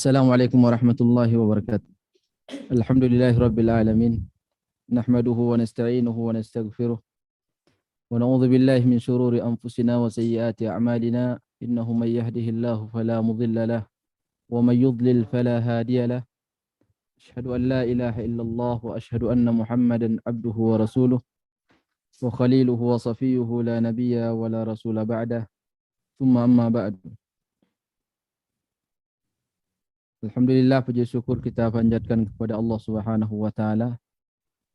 Assalamualaikum warahmatullahi wabarakatuh. Alhamdulillahi rabbil alamin. Nahmaduhu wa nasta'inuhu wa nastaghfiruh. Wa na'udzu billahi min shururi anfusina wa sayyiati a'malina. Innahu may yahdihillahu fala mudilla lahu wa may yudlil fala hadiya lahu. Asyhadu an la ilaha illallah wa asyhadu anna Muhammadan abduhu wa rasuluh wa khaliluhu wa safiyuhu la nabiyya wa la rasula ba'dah. Tsumma amma ba'du. Alhamdulillah, puji syukur kita panjatkan kepada Allah Subhanahu wa taala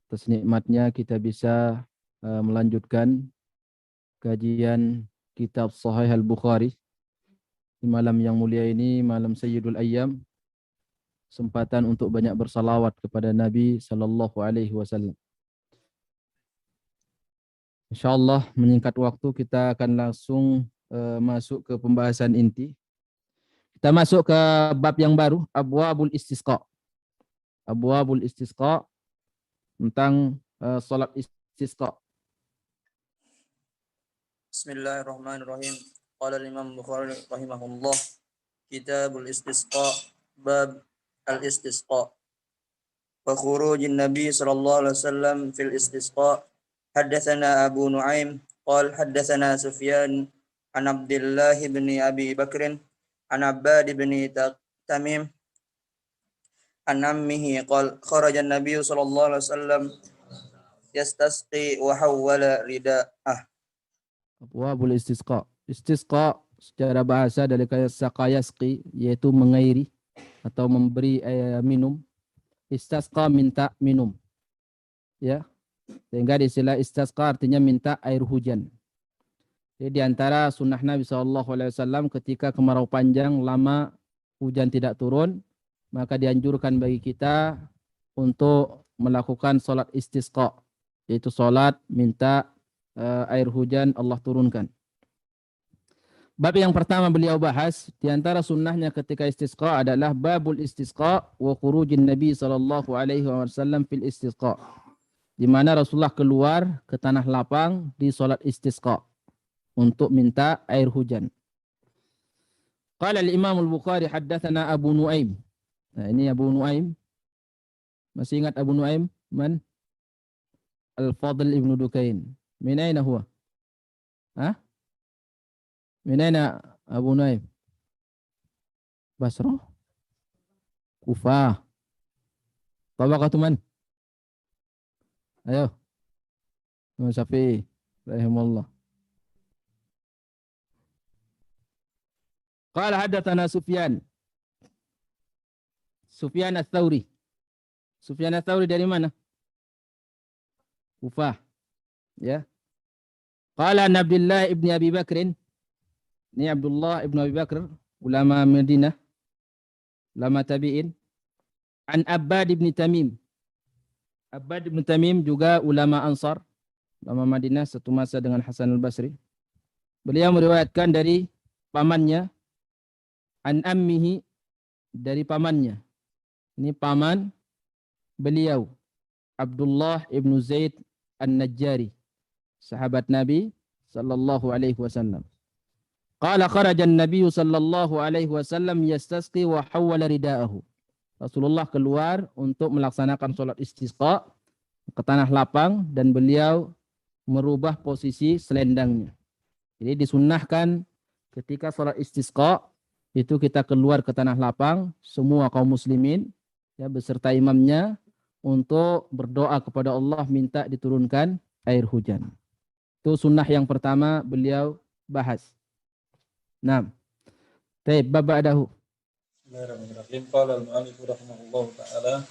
atas nikmatnya kita bisa melanjutkan kajian kitab Sahih Al-Bukhari di malam yang mulia ini, malam Sayyidul Ayyam, kesempatan untuk banyak bersalawat kepada Nabi sallallahu alaihi wasallam. Insyaallah menyingkat waktu kita akan langsung masuk ke pembahasan inti. Kita masuk ke bab yang baru, Abwabul Istisqa. Abwabul Istisqa tentang salat istisqa. Bismillahirrahmanirrahim. Qala al-Imam Bukhari rahimahullah, Kitabul Istisqa, bab al-istisqa. Wa khurujin Nabi sallallahu alaihi wasallam fil istisqa. Haddatsana Abu Nuaim qala haddatsana Sufyan an Abdullah bin Abi Bakr an Abbad bin Tamim an ammihi qala kharaja an-nabiy sallallahu alaihi wasallam yastasqi wa hawwala rida'ah. Abwabul Istisqa. Istisqa secara bahasa dari kata saqayasqi, yaitu mengairi atau memberi minum. Istasqa minta minum. Ya. Sehingga istilah istasqa artinya minta air hujan. Jadi di antara sunnah Nabi SAW ketika kemarau panjang lama hujan tidak turun, maka dianjurkan bagi kita untuk melakukan salat istisqa, yaitu salat minta air hujan Allah turunkan. Bab yang pertama beliau bahas di antara sunnahnya ketika istisqa adalah babul istisqa wa khurujin Nabi sallallahu alaihi wasallam fil istisqa. Di mana Rasulullah keluar ke tanah lapang di salat istisqa untuk minta air hujan. Qala al-Imam al-Bukhari haddatsana Abu Nuaim. Nah, ini Abu Nuaim. Masih ingat Abu Nuaim? Man? Al-Fadl ibn Dukain. Min aina huwa? Ha? Min aina Abu Nuaim? Basra? Kufah. Tabaqatu man? Ayo. Imam Syafi'i rahimahullah. Qala haddatsana Sufyan. Sufyan Ats-Tsauri. Sufyan Ats-Tsauri dari mana? Kufah. Ya. Qala Abdullah ibn Abi Bakr. Ini Abdullah ibn Abi Bakr, ulama Madinah, ulama tabi'in. An Abbad ibn Tamim. Abbad ibn Tamim juga ulama Ansar, ulama Madinah satu masa dengan Hasan al-Basri. Beliau meriwayatkan dari pamannya, an ammihi, dari pamannya. Ini paman beliau, Abdullah ibn Zaid an-Najjari, sahabat Nabi sallallahu alaihi wasallam. Qala kharaja an-nabiy sallallahu alaihi wasallam yastasqi wa hawwala ridaahu. Rasulullah keluar untuk melaksanakan salat istisqa ke tanah lapang dan beliau merubah posisi selendangnya. Jadi disunnahkan ketika salat istisqa itu kita keluar ke tanah lapang, semua kaum muslimin ya beserta imamnya untuk berdoa kepada Allah minta diturunkan air hujan. Itu sunnah yang pertama beliau bahas. Nah, baik, ba'dahu. Bismillahirrahmanirrahim. Qala al-mu'allif rahimahullahu ta'ala,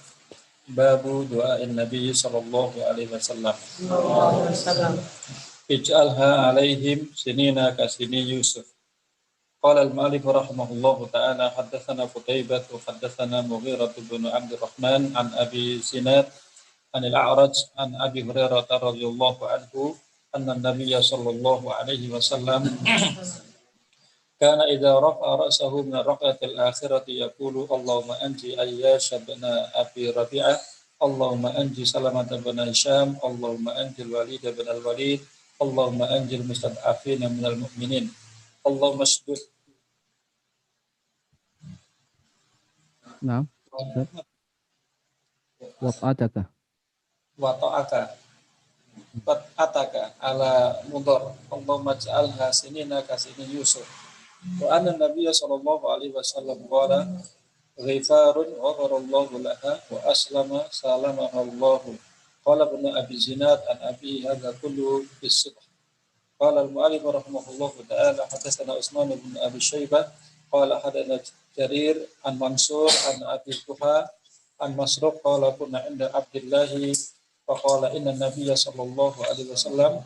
babu du'a'in Nabi sallallahu alaihi wasallam. Ij'alha alaihim sinina kasini Yusuf. Qala al-mu'allif rahimahullahu ta'ala, haddatsana Qutaibah wa haddatsana Mughirah bin Abdurrahman an Abi Zinad an al-A'raj an Abi Hurairah radhiyallahu anhu anna an-nabiy sallallahu alaihi wasallam kana idza rafa'a ra'sahu min ar-rak'atil akhirati yaqulu Allahumma anji Ayyash bin Abi Rabi'ah, Allahumma anji Salamah bin Hisham, Allahumma anji al-Walid bin al-Walid, Allahumma anji al-mustad'afin min al-mu'minin, Allahumma ashdud Naam. Wata'ataka. wa ta'aka qad ataka ala mudhar Allahumma ij'alha sinina kasini Yusuf wa anna nabiyya sallallahu alaihi wasallam qala ghifarun ghafarallahu laha wa aslama salamaha Allahu qala ibn Abi Zinad an Abi hadza kullu bis-subh qala al-mu'allif rahimahullahu ta'ala hadatsana Utsman bin Abi Syaibah qala hadatsana Jarir an Mansur an Abi Tuha an Masruq qala kunna 'inda Abdillahi faqala inna nabiyya sallallahu alaihi wasallam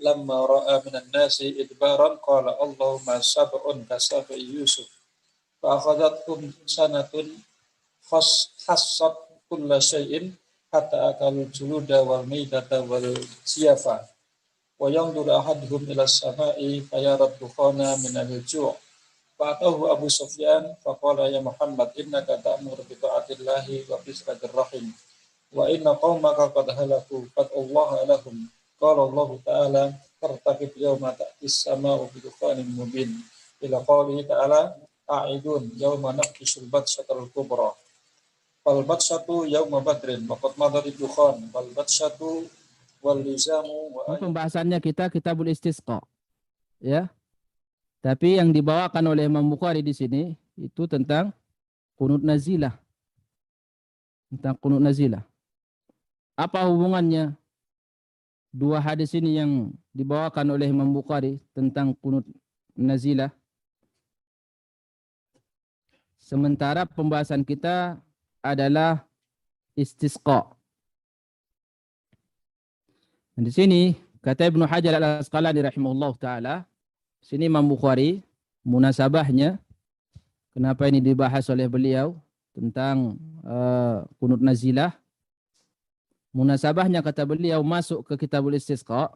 lamma ra'a minan nasi idbaran qala Allahumma sab'un kasabi Yusuf fa akhadathum sanatun hassat kulla syai'in hatta akalu juluda wal maidata wal siyafa wa yanzuru ahaduhum ila as-sama'i fayara dukhana min al-ju' fa atahu Abu Sufyan faqala ya Muhammad innaka ta'muru bi ta'atillahi wa bi silatir rahim wa inna qaumaka qad halaku qad Allah lahum qala Allah ta'ala fartaqib yawma ta'tis sama'u bi dukhanin mubin ila qawlihi ta'ala a'idun yawma naqishul batshatal kubra fal batshatu yawma badrin wa qad madari dukhan wal batshatu wal lizamu wa Pembahasannya kita Kitabul Istisqa. Ya. Tapi yang dibawakan oleh Imam Bukhari di sini itu tentang qunut nazilah. Tentang qunut nazilah. Apa hubungannya dua hadis ini yang dibawakan oleh Imam Bukhari tentang qunut nazilah? Sementara pembahasan kita adalah istisqa. Dan di sini kata Ibnu Hajar Al-Asqalani rahimahullah taala, sini Imam Bukhari munasabahnya kenapa ini dibahas oleh beliau tentang qunut nazilah. Munasabahnya kata beliau masuk ke Kitabul Istisqa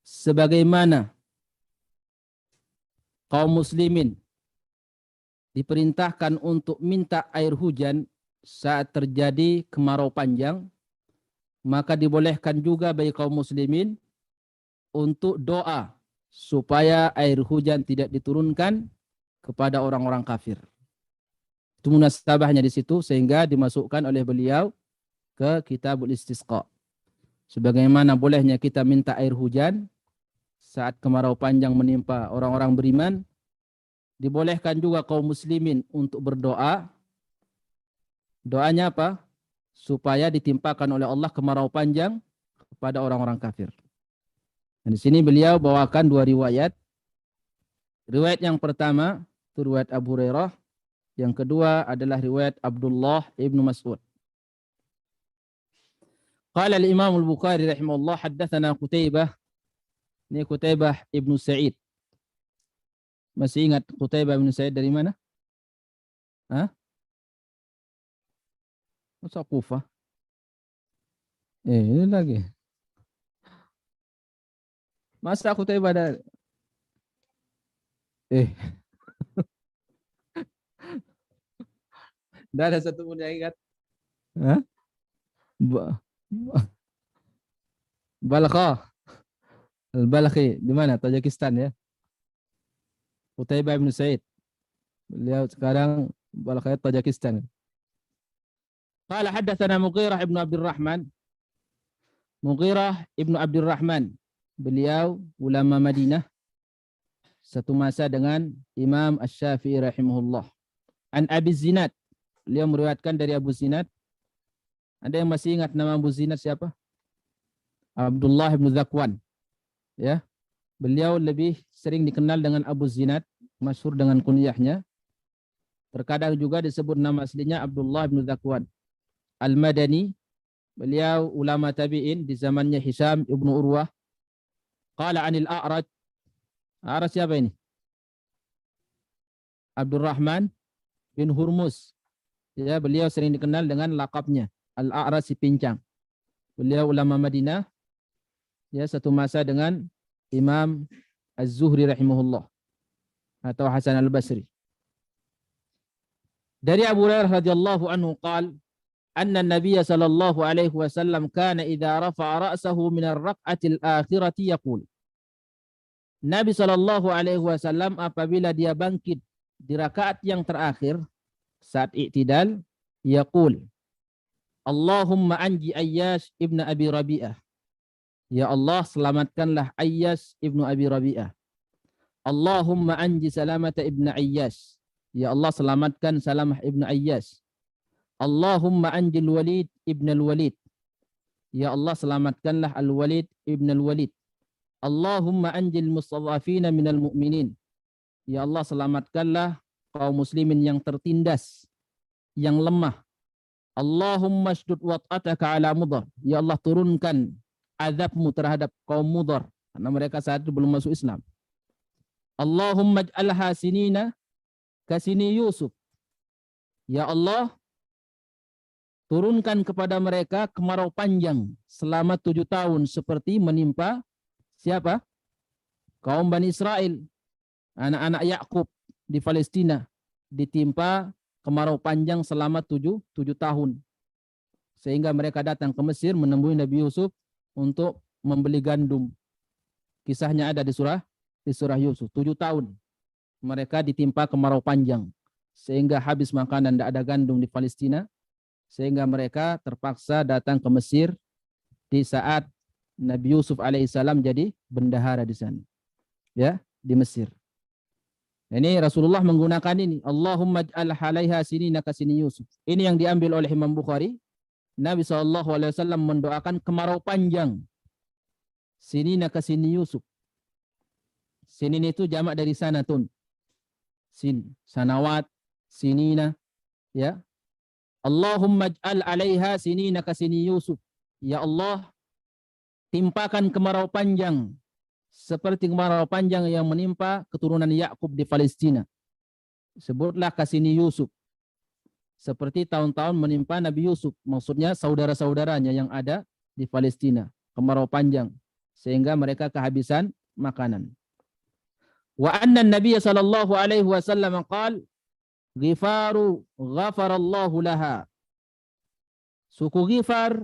sebagaimana kaum muslimin diperintahkan untuk minta air hujan saat terjadi kemarau panjang, maka dibolehkan juga bagi kaum muslimin untuk doa supaya air hujan tidak diturunkan kepada orang-orang kafir. Itu munasabahnya di situ sehingga dimasukkan oleh beliau ke Kitabul Istisqa. Sebagaimana bolehnya kita minta air hujan saat kemarau panjang menimpa orang-orang beriman, dibolehkan juga kaum muslimin untuk berdoa. Doanya apa? Supaya ditimpakan oleh Allah kemarau panjang kepada orang-orang kafir. Dan di sini beliau bawakan dua riwayat. Riwayat yang pertama itu riwayat Abu Hurairah, yang kedua adalah riwayat Abdullah ibnu Mas'ud. Qala al-Imam al-Bukhari rahimahullah haddatsana Qutaibah. Ini Qutaibah ibnu Sa'id. Masih ingat Qutaibah ibnu Sa'id dari mana? Hah? Masa Kufah? Ini lagi. Masa Qutaibah dari Tidak ada satu pun yang ingat. Hah? Balakh. Al-Balakhi di mana? Tajikistan ya. Qutaibah bin Sa'id. Beliau sekarang Balakh Tajikistan. Qala haddatsana Mughirah ibn Abdurrahman. Mughirah ibn Abdurrahman. Beliau ulama Madinah. Satu masa dengan Imam Asy-Syafi'i rahimahullah. An Abi Zinad. Beliau meriwayatkan dari Abu Zinad. Ada yang masih ingat nama Abu Zinad siapa? Abdullah bin Zakwan. Ya. Beliau lebih sering dikenal dengan Abu Zinad, masyhur dengan kunyahnya. Terkadang juga disebut nama aslinya Abdullah bin Zakwan. Al-Madani. Beliau ulama tabi'in di zamannya Hisham ibnu Urwah. Qala anil A'raj. A'raj siapa ini? Abdurrahman bin Hurmuz. Ya, beliau sering dikenal dengan lakabnya Al-A'raj si pincang. Beliau ulama Madinah. Ya, satu masa dengan Imam Az-Zuhri rahimahullah atau Hasan Al-Basri. Dari Abu Hurairah radhiyallahu anhu qala anna an-nabiy sallallahu alaihi wasallam kana idza rafa'a ra'sahu min ar-raq'ati al-akhirati yaqul. Nabi sallallahu alaihi wasallam apabila dia bangkit di rakaat yang terakhir, saat i'tidal, yaqul, Allahumma anji Ayyash ibnu Abi Rabi'ah. Ya Allah, selamatkanlah Ayyash ibnu Abi Rabi'ah. Allahumma anji Salamata ibnu Ayyash. Ya Allah, selamatkan Salamah ibnu Ayyash. Allahumma anji Al-Walid ibnu Al-Walid. Ya Allah, selamatkanlah Al-Walid ibnu Al-Walid. Allahumma anjil mustadhafina minal mu'minin. Ya Allah, selamatkanlah kaum muslimin yang tertindas, yang lemah. Allahumma shdud wat'ataka ala Mudhar. Ya Allah, turunkan azabmu terhadap kaum Mudhar, karena mereka saat itu belum masuk Islam. Allahumma ij'alha sinina kasini Yusuf. Ya Allah, turunkan kepada mereka kemarau panjang selama 7 tahun seperti menimpa siapa? Kaum Bani Israel, anak-anak Yakub di Palestina, ditimpa kemarau panjang selama 7 tahun. Sehingga mereka datang ke Mesir menemui Nabi Yusuf untuk membeli gandum. Kisahnya ada di surah Yusuf. 7 tahun mereka ditimpa kemarau panjang sehingga habis makanan, tidak ada gandum di Palestina, sehingga mereka terpaksa datang ke Mesir di saat Nabi Yusuf alaihissalam jadi bendahara di sana, ya, di Mesir. Ini Rasulullah menggunakan ini, Allahumma ij'al halaiha sinina kasini Yusuf. Ini yang diambil oleh Imam Bukhari. Nabi SAW mendoakan kemarau panjang, sinina kasini Yusuf. Sinin itu jamak dari sanatun. Sin, sanawat, sinina, ya. Allahumma ij'al 'alaiha sinina kasini Yusuf. Ya Allah, timpakan kemarau panjang seperti kemarau panjang yang menimpa keturunan Yakub di Palestina. Sebutlah kasini Yusuf. Seperti tahun-tahun menimpa Nabi Yusuf, maksudnya saudara-saudaranya yang ada di Palestina, kemarau panjang sehingga mereka kehabisan makanan. Wa anna Nabiy sallallahu alaihi wasallam qaal Ghifaru ghafarallahu laha. Suku Ghifar,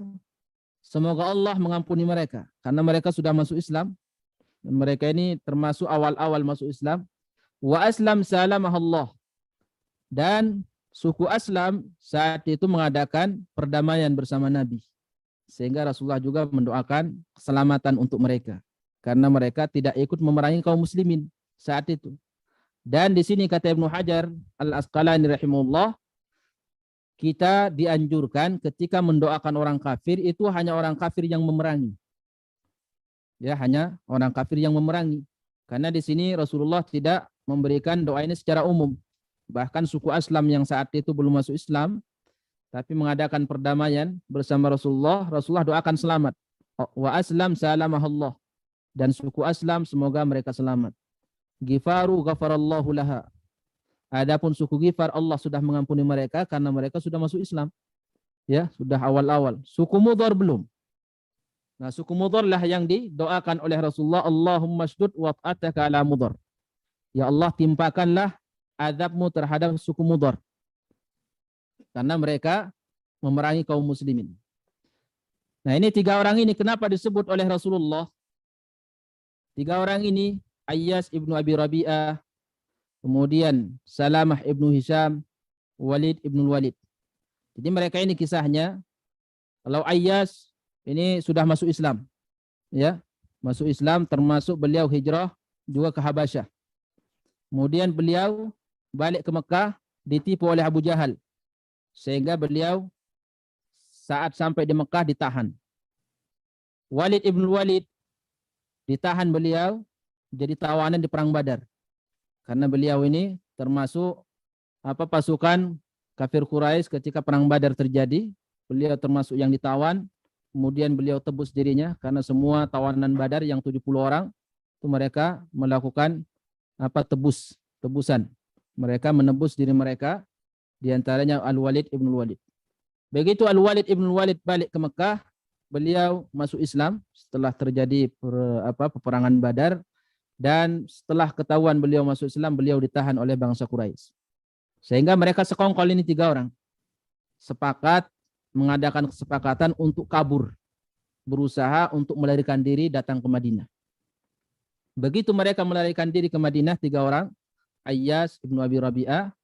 semoga Allah mengampuni mereka karena mereka sudah masuk Islam. Dan mereka ini termasuk awal-awal masuk Islam. Wa aslam salamahallah. Dan suku Aslam saat itu mengadakan perdamaian bersama Nabi. Sehingga Rasulullah juga mendoakan keselamatan untuk mereka karena mereka tidak ikut memerangi kaum muslimin saat itu. Dan di sini kata Ibnu Hajar Al-Asqalani rahimahullah, kita dianjurkan ketika mendoakan orang kafir itu hanya orang kafir yang memerangi. Ya, hanya orang kafir yang memerangi. Karena di sini Rasulullah tidak memberikan doa ini secara umum. Bahkan suku Aslam yang saat itu belum masuk Islam, tapi mengadakan perdamaian bersama Rasulullah, Rasulullah doakan selamat. Wa aslam salamahallah. Dan suku Aslam semoga mereka selamat. Ghifaru ghafarallahu laha. Adapun suku Ghifar, Allah sudah mengampuni mereka karena mereka sudah masuk Islam. Ya, sudah awal-awal. Suku Mudhar belum. Nah, suku Mudhar lah yang didoakan oleh Rasulullah, Allahumma shdud wat'ataka ala Mudhar. Ya Allah, timpakanlah azabmu terhadap suku Mudhar karena mereka memerangi kaum muslimin. Nah, ini 3 orang ini kenapa disebut oleh Rasulullah? 3 orang ini, Ayyash ibnu Abi Rabi'ah, kemudian Salamah ibnu Hisham, Walid ibnu Walid. Jadi mereka ini kisahnya, kalau Ayyash ini sudah masuk Islam, ya, masuk Islam, termasuk beliau hijrah juga ke Habasyah. Kemudian beliau balik ke Mekah, ditipu oleh Abu Jahal, sehingga beliau saat sampai di Mekah ditahan. Walid ibn Walid ditahan beliau jadi tawanan di perang Badar, karena beliau ini termasuk pasukan kafir Quraisy ketika perang Badar terjadi. Beliau termasuk yang ditawan. Kemudian beliau tebus dirinya karena semua tawanan Badar yang 70 orang itu mereka melakukan tebusan. Mereka menebus diri mereka, diantaranya Al-Walid ibn Walid. Begitu Al-Walid ibn Walid balik ke Mekah, beliau masuk Islam setelah terjadi peperangan Badar, dan setelah ketahuan beliau masuk Islam, beliau ditahan oleh bangsa Quraisy. Sehingga mereka sekongkol ini 3 orang sepakat mengadakan kesepakatan untuk kabur, berusaha untuk melarikan diri datang ke Madinah. Begitu mereka melarikan diri ke Madinah, 3 orang, Ayyash ibnu Abi Rabi'ah,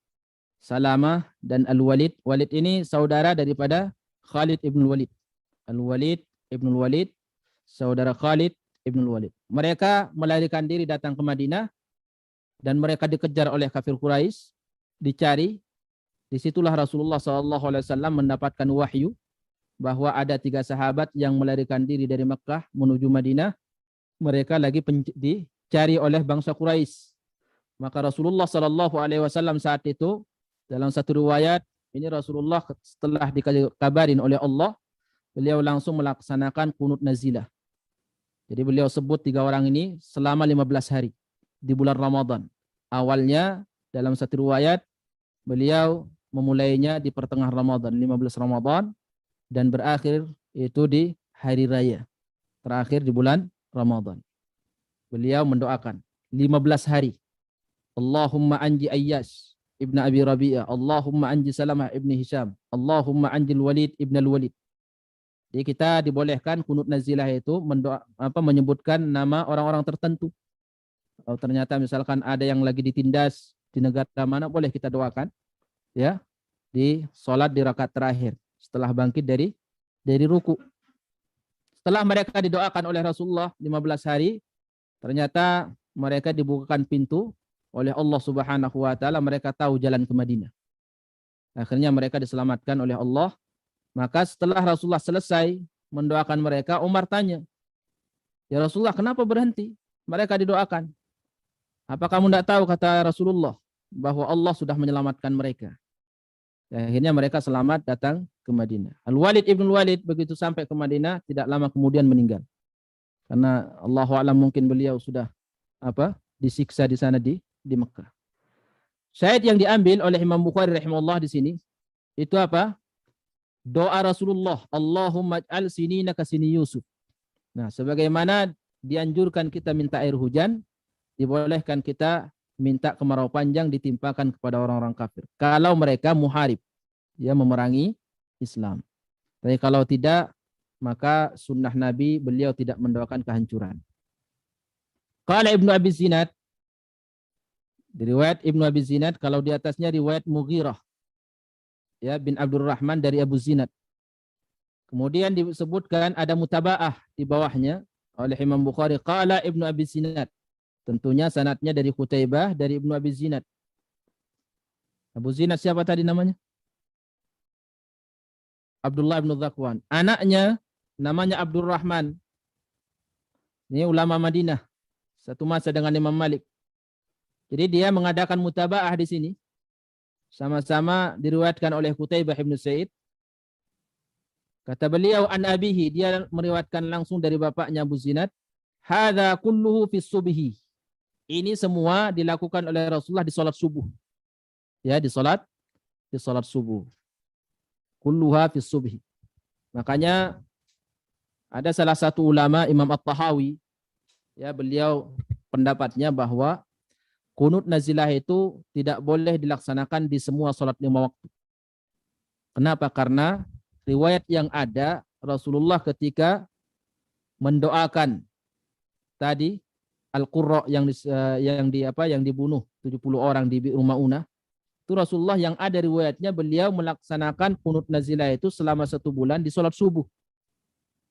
Salamah dan Al-Walid. Walid ini saudara daripada Khalid ibn Walid. Al-Walid ibn Walid, saudara Khalid ibn Walid. Mereka melarikan diri datang ke Madinah dan mereka dikejar oleh kafir Quraisy, dicari. Disitulah Rasulullah SAW mendapatkan wahyu bahwa ada 3 sahabat yang melarikan diri dari Mekah menuju Madinah. Mereka lagi dicari oleh bangsa Quraisy. Maka Rasulullah SAW saat itu, dalam satu riwayat, ini Rasulullah setelah dikabarin oleh Allah, beliau langsung melaksanakan kunut nazilah. Jadi beliau sebut 3 orang ini selama 15 hari di bulan Ramadan. Awalnya dalam satu riwayat beliau memulainya di pertengahan Ramadan, 15 Ramadan, dan berakhir itu di hari raya. Terakhir di bulan Ramadan. Beliau mendoakan 15 hari. Allahumma anji Ayyash ibn Abi Rabi'ah, Allahumma anji Salamah ibn Hisham, Allahumma anji Walid ibn Al-Walid. Jadi kita dibolehkan kunut nazilah itu menyebutkan nama orang-orang tertentu. Kalau ternyata misalkan ada yang lagi ditindas di negara mana, boleh kita doakan, ya, di sholat di rakaat terakhir setelah bangkit dari ruku. Setelah mereka didoakan oleh Rasulullah 15 hari, ternyata mereka dibukakan pintu oleh Allah Subhanahu wa taala, mereka tahu jalan ke Madinah. Akhirnya mereka diselamatkan oleh Allah. Maka setelah Rasulullah selesai mendoakan mereka, Umar tanya, "Ya Rasulullah, kenapa berhenti? Mereka didoakan." "Apa kamu tidak tahu," kata Rasulullah, "bahwa Allah sudah menyelamatkan mereka?" Akhirnya mereka selamat datang ke Madinah. Al-Walid ibn Walid begitu sampai ke Madinah, tidak lama kemudian meninggal. Karena Allahu a'lam mungkin beliau sudah disiksa di sana di Mekah. Syahid yang diambil oleh Imam Bukhari rahimahullah di sini itu apa? Doa Rasulullah, Allahumma ij'al sinina ka sini Yusuf. Nah, sebagaimana dianjurkan kita minta air hujan, dibolehkan kita minta kemarau panjang ditimpakan kepada orang-orang kafir. Kalau mereka muharib, ya, memerangi Islam. Tapi kalau tidak, maka sunnah Nabi beliau tidak mendoakan kehancuran. Qala Ibnu Abi Zinad, di riwayat Ibnu Abi Zinad, kalau di atasnya riwayat Mughirah, ya, bin Abdurrahman dari Abu Zinad. Kemudian disebutkan ada mutabaah di bawahnya oleh Imam Bukhari. Qala Ibnu Abi Zinad. Tentunya sanadnya dari Qutaibah dari Ibnu Abi Zinad. Abu Zinad siapa tadi namanya? Abdullah bin Zakwan. Anaknya namanya Abdurrahman. Ini ulama Madinah. Satu masa dengan Imam Malik. Jadi dia mengadakan mutabaah di sini. Sama-sama diriwayatkan oleh Qutaibah bin Sa'id. Kata beliau an abihi, dia meriwayatkan langsung dari bapaknya Abu Zinad. Hadza kulluhu fi subhi. Ini semua dilakukan oleh Rasulullah di salat subuh. Ya, di salat subuh. Kulluha fi subhi. Makanya ada salah satu ulama, Imam At-Tahawi, ya, beliau pendapatnya bahwa kunut nazilah itu tidak boleh dilaksanakan di semua salat 5 waktu. Kenapa? Karena riwayat yang ada Rasulullah ketika mendoakan tadi Al-Qurra yang dibunuh 70 orang di rumah Una, itu Rasulullah yang ada riwayatnya beliau melaksanakan kunut nazilah itu selama 1 bulan di salat subuh.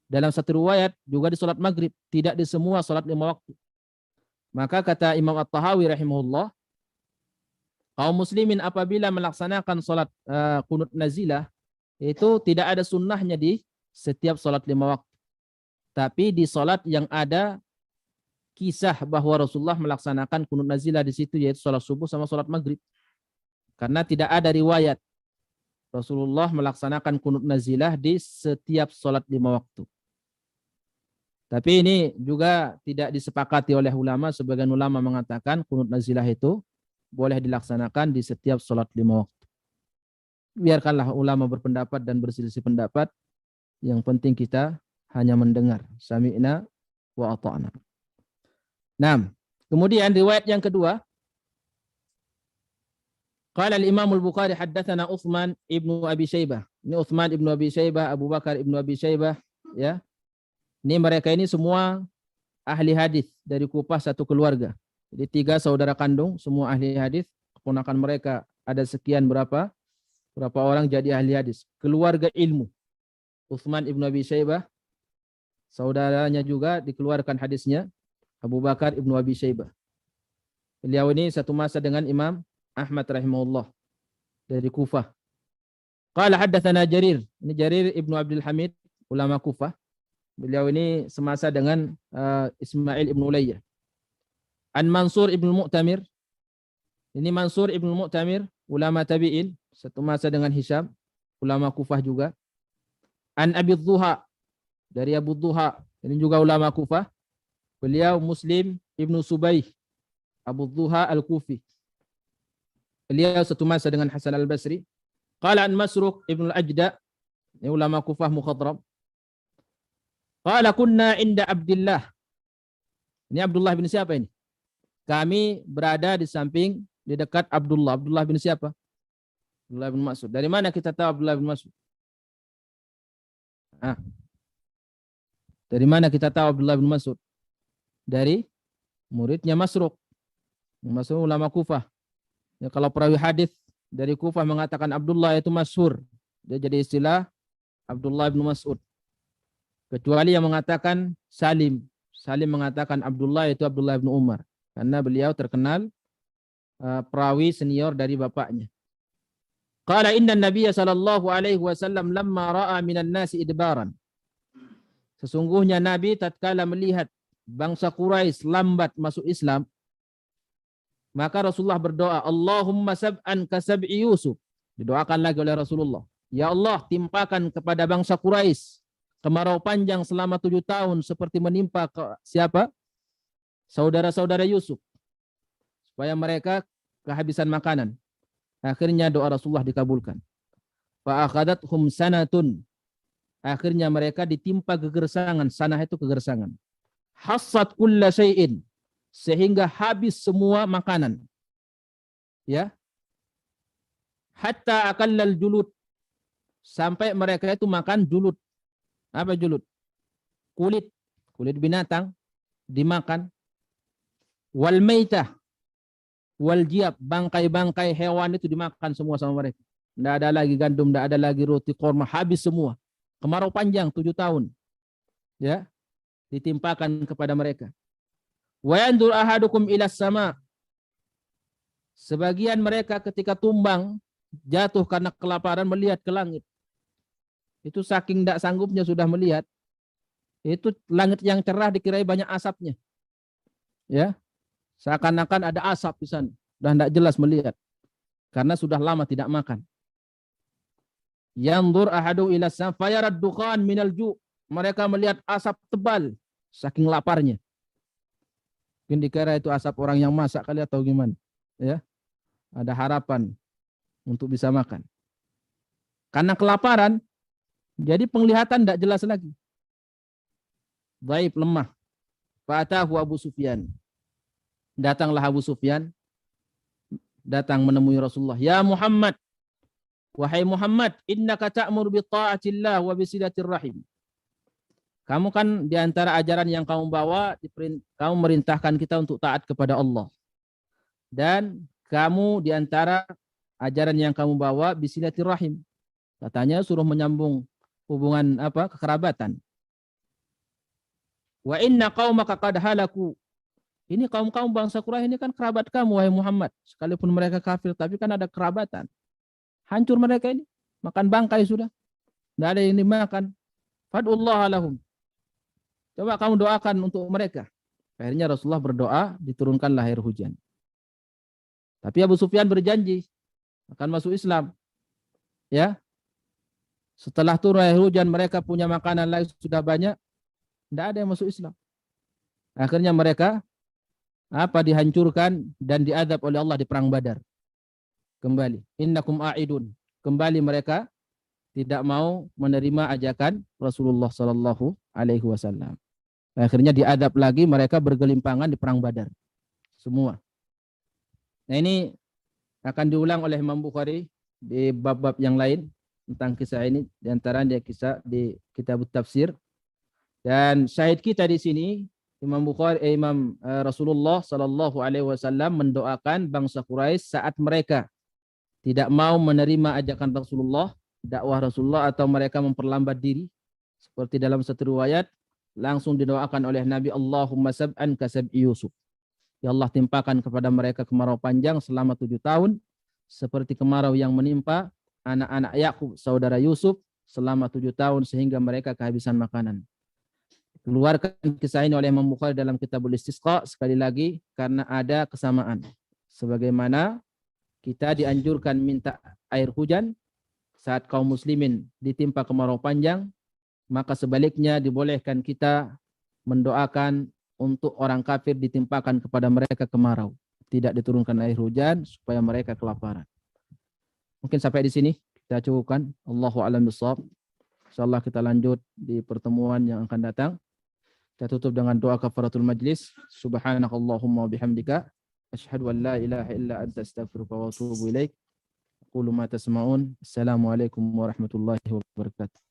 Dalam satu riwayat juga di salat maghrib, tidak di semua salat 5 waktu. Maka kata Imam At-Tahawi rahimahullah, kaum muslimin apabila melaksanakan salat kunut nazilah itu tidak ada sunnahnya di setiap salat 5 waktu. Tapi di salat yang ada kisah bahwa Rasulullah melaksanakan kunut nazilah di situ, yaitu salat subuh sama salat maghrib. Karena tidak ada riwayat Rasulullah melaksanakan kunut nazilah di setiap salat 5 waktu. Tapi ini juga tidak disepakati oleh ulama. Sebagian ulama mengatakan kunut nazilah itu boleh dilaksanakan di setiap salat 5 waktu. Biarkanlah ulama berpendapat dan berselisih pendapat. Yang penting kita hanya mendengar. Sami'na wa ata'na. Nah, kemudian riwayat yang kedua. Qala al-Imam al-Bukhari haddatsana Utsman ibnu Abi Syaibah. Ini Utsman ibnu Abi Syaibah, Abu Bakar ibnu Abi Syaibah, ya. Ini mereka ini semua ahli hadis dari Kufah, satu keluarga. Jadi 3 saudara kandung, semua ahli hadis. Keponakan mereka ada sekian berapa orang jadi ahli hadis. Keluarga ilmu. Utsman ibnu Abi Syaibah, saudaranya juga dikeluarkan hadisnya, Abu Bakar ibnu Abi Syaibah. Beliau ini satu masa dengan Imam Ahmad rahimahullah dari Kufah. Qala haddatsana Jarir. Ini Jarir ibnu Abdul Hamid, ulama Kufah. Beliau ini semasa dengan Ismail ibnu Ulayyah. An Mansur ibnu Mu'tamir. Ini Mansur ibnu Mu'tamir, ulama tabi'in, satu masa dengan Hisham, ulama Kufah juga. An Abi Dhuha, dari Abu Dhuha, ini juga ulama Kufah. Beliau Muslim ibnu Subaih, Abu Dhuha al-Kufi. Beliau satu masa dengan Hasan al-Basri. Qala an Masruq ibnu al-Ajda, ini ulama Kufah mukhadram. Qala kunna inda Abdullah. Ini Abdullah bin siapa ini? Kami berada di samping, di dekat Abdullah. Abdullah bin siapa? Abdullah bin Mas'ud. Dari mana kita tahu Abdullah bin Mas'ud? Dari mana kita tahu Abdullah bin Mas'ud? Dari muridnya Masruq. Masruq ulama Kufah. Ya, kalau perawi hadis dari Kufah mengatakan Abdullah itu masyhur. Dia jadi istilah Abdullah bin Mas'ud. Kecuali yang mengatakan Salim. Salim mengatakan Abdullah itu Abdullah bin Umar. Karena beliau terkenal perawi senior dari bapaknya. Qala inna Nabiya sallallahu alaihi wasallam lamma ra'a minan nasi idbaran. Sesungguhnya Nabi tatkala melihat bangsa Quraisy lambat masuk Islam, maka Rasulullah berdoa, Allahumma sab'an ka sab'i Yusuf. Didoakan lagi oleh Rasulullah. Ya Allah, timpakan kepada bangsa Quraisy kemarau panjang selama 7 tahun seperti menimpa ke siapa? Saudara-saudara Yusuf. Supaya mereka kehabisan makanan. Akhirnya doa Rasulullah dikabulkan. Fa akhadathum sanatun. Akhirnya mereka ditimpa kegersangan. Sanah itu kegersangan. Hassat kulla syai'in. Sehingga habis semua makanan. Ya. Hatta akallal julud. Sampai mereka itu makan julud. Apa julud? Kulit binatang dimakan. Wal maitah wal jiab, bangkai-bangkai hewan itu dimakan semua sama mereka. Tidak ada lagi gandum, tidak ada lagi roti korma, habis semua. Kemarau panjang 7 tahun. Ya, ditimpakan kepada mereka. Wa yandur ahadukum ilas sama. Sebagian mereka ketika tumbang jatuh karena kelaparan melihat ke langit. Itu saking tidak sanggupnya sudah melihat. Itu langit yang cerah dikira banyak asapnya. Ya. Seakan-akan ada asap di sana. Dan tidak jelas melihat. Karena sudah lama tidak makan. Yandur ahadu ila sam fayarad dukhan minal ju'. Mereka melihat asap tebal saking laparnya. Mungkin dikira itu asap orang yang masak kali atau gimana. Ya. Ada harapan untuk bisa makan. Karena kelaparan, jadi penglihatan tidak jelas lagi. Dhaif, lemah. Fa'atahu Abu Sufyan. Datanglah Abu Sufyan. Datang menemui Rasulullah. Ya Muhammad. Wahai Muhammad. Innaka ta'mur bi ta'atillah wa bi silatir rahim. Kamu kan diantara ajaran yang kamu bawa, kamu merintahkan kita untuk taat kepada Allah. Dan kamu diantara ajaran yang kamu bawa bi silatir rahim. Katanya suruh menyambung hubungan kekerabatan. Wa inna qaumaka qad halaku. Ini kaum-kaum bangsa Quraisy ini kan kerabat kamu wahai Muhammad. Sekalipun mereka kafir tapi kan ada kerabatan. Hancur mereka ini. Makan bangkai sudah. Tidak ada yang dimakan. Fad'ullah lahum. Coba kamu doakan untuk mereka. Akhirnya Rasulullah berdoa, diturunkanlah air hujan. Tapi Abu Sufyan berjanji akan masuk Islam. Ya. Setelah turun air hujan mereka punya makanan lagi sudah banyak. Tidak ada yang masuk Islam. Akhirnya mereka dihancurkan dan diadab oleh Allah di perang Badar. Kembali. Innakum a'idun. Kembali mereka tidak mau menerima ajakan Rasulullah sallallahu alaihi wasallam. Akhirnya diadab lagi, mereka bergelimpangan di perang Badar. Semua. Nah ini akan diulang oleh Imam Bukhari di bab-bab yang lain tentang kisah ini, di antaranya kisah di kitab tafsir. Dan syahid kita di sini Imam Rasulullah sallallahu alaihi wasallam mendoakan bangsa Quraisy saat mereka tidak mau menerima ajakan Rasulullah, dakwah Rasulullah, atau mereka memperlambat diri. Seperti dalam satu riwayat, langsung didoakan oleh Nabi, Allahumma sab'an kasab'i Yusuf. Ya Allah, timpakan kepada mereka kemarau panjang selama 7 tahun, seperti kemarau yang menimpa anak-anak Yakub, saudara Yusuf, selama 7 tahun sehingga mereka kehabisan makanan. Keluarkan kisah ini oleh Imam Bukhari dalam Kitabul Istisqa, sekali lagi karena ada kesamaan. Sebagaimana kita dianjurkan minta air hujan saat kaum muslimin ditimpa kemarau panjang, maka sebaliknya dibolehkan kita mendoakan untuk orang kafir ditimpakan kepada mereka kemarau. Tidak diturunkan air hujan supaya mereka kelaparan. Mungkin sampai di sini kita cukupkan. Allahu a'lam bishawab. Insyaallah kita lanjut di pertemuan yang akan datang. Kita tutup dengan doa kafaratul majlis. Subhanakallahumma wa bihamdika asyhadu an la ilaha illa anta astaghfiruka wa atubu ilaik. Aqulu ma tasma'un. Assalamualaikum warahmatullahi wabarakatuh.